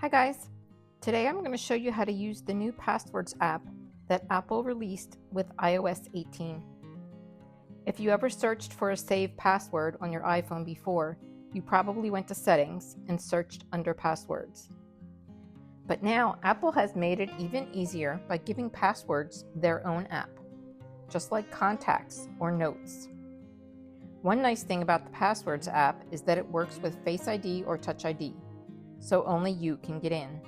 Hi guys! Today I'm going to show you how to use the new Passwords app that Apple released with iOS 18. If you ever searched for a saved password on your iPhone before, you probably went to Settings and searched under Passwords. But now Apple has made it even easier by giving passwords their own app, just like Contacts or Notes. One nice thing about the Passwords app is that it works with Face ID or Touch ID, so only you can get in.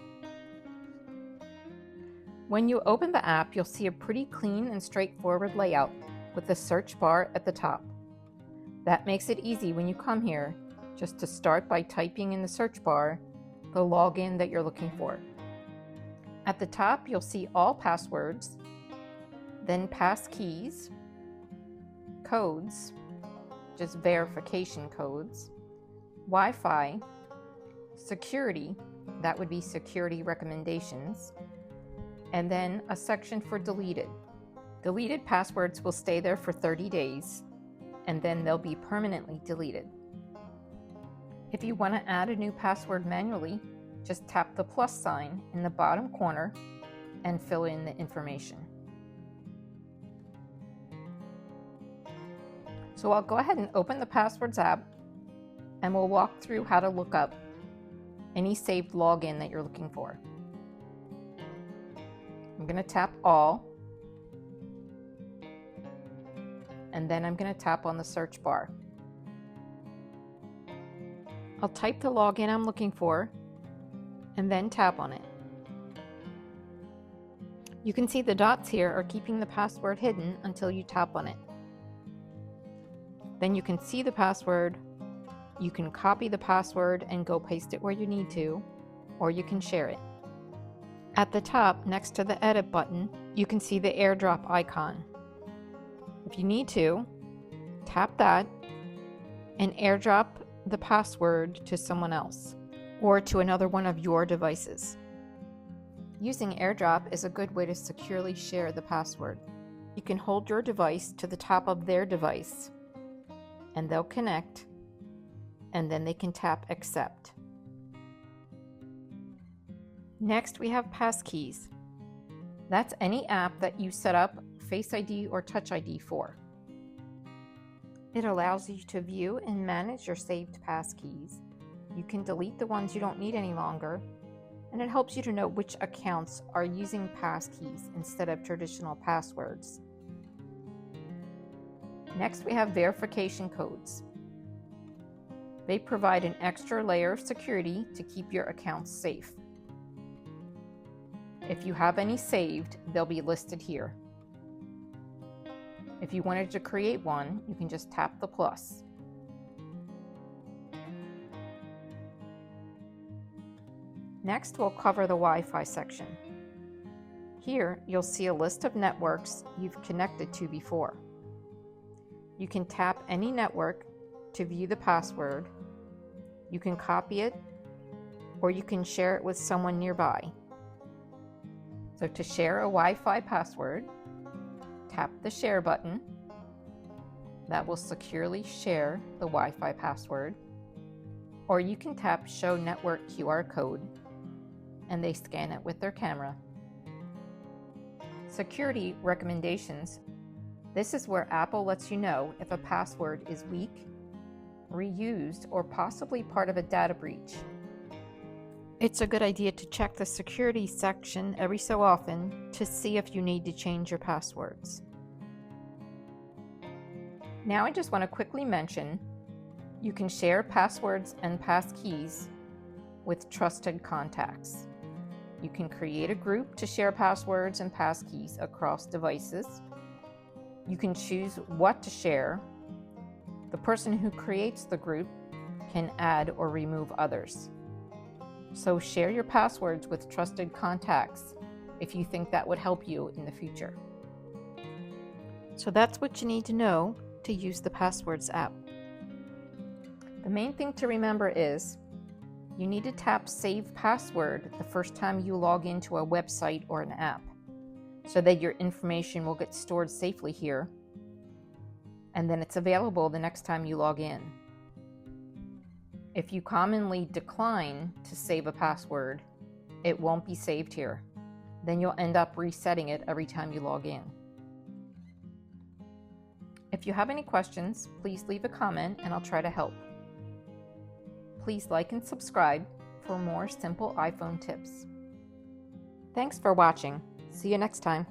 When you open the app, you'll see a pretty clean and straightforward layout with the search bar at the top. That makes it easy when you come here just to start by typing in the search bar the login that you're looking for. At the top, you'll see all passwords, then passkeys, codes, just verification codes, Wi-Fi, security, that would be security recommendations, and then a section for deleted. Deleted passwords will stay there for 30 days, and then they'll be permanently deleted. If you want to add a new password manually, just tap the plus sign in the bottom corner and fill in the information. So I'll go ahead and open the Passwords app, and we'll walk through how to look up any saved login that you're looking for. I'm going to tap All, and then I'm going to tap on the search bar. I'll type the login I'm looking for, and then tap on it. You can see the dots here are keeping the password hidden until you tap on it. Then you can see the password. You can copy the password and go paste it where you need to, or you can share it. At the top, next to the Edit button, you can see the AirDrop icon. If you need to, tap that and AirDrop the password to someone else or to another one of your devices. Using AirDrop is a good way to securely share the password. You can hold your device to the top of their device, and they'll connect, and then they can tap Accept. Next, we have Passkeys. That's any app that you set up Face ID or Touch ID for. It allows you to view and manage your saved passkeys. You can delete the ones you don't need any longer, and it helps you to know which accounts are using passkeys instead of traditional passwords. Next, we have verification codes. They provide an extra layer of security to keep your accounts safe. If you have any saved, they'll be listed here. If you wanted to create one, you can just tap the plus. Next, we'll cover the Wi-Fi section. Here, you'll see a list of networks you've connected to before. You can tap any network to view the password. You can copy it, or you can share it with someone nearby. So to share a Wi-Fi password, tap the Share button. That will securely share the Wi-Fi password. Or you can tap Show Network QR Code, and they scan it with their camera. Security recommendations. This is where Apple lets you know if a password is weak, reused, or possibly part of a data breach. It's a good idea to check the security section every so often to see if you need to change your passwords. Now I just want to quickly mention you can share passwords and passkeys with trusted contacts. You can create a group to share passwords and passkeys across devices. You can choose what to share. The person who creates the group can add or remove others. So share your passwords with trusted contacts if you think that would help you in the future. So that's what you need to know to use the Passwords app. The main thing to remember is you need to tap Save Password the first time you log into a website or an app, so that your information will get stored safely here, and then it's available the next time you log in. If you commonly decline to save a password, it won't be saved here. Then you'll end up resetting it every time you log in. If you have any questions, please leave a comment and I'll try to help. Please like and subscribe for more simple iPhone tips. Thanks for watching. See you next time.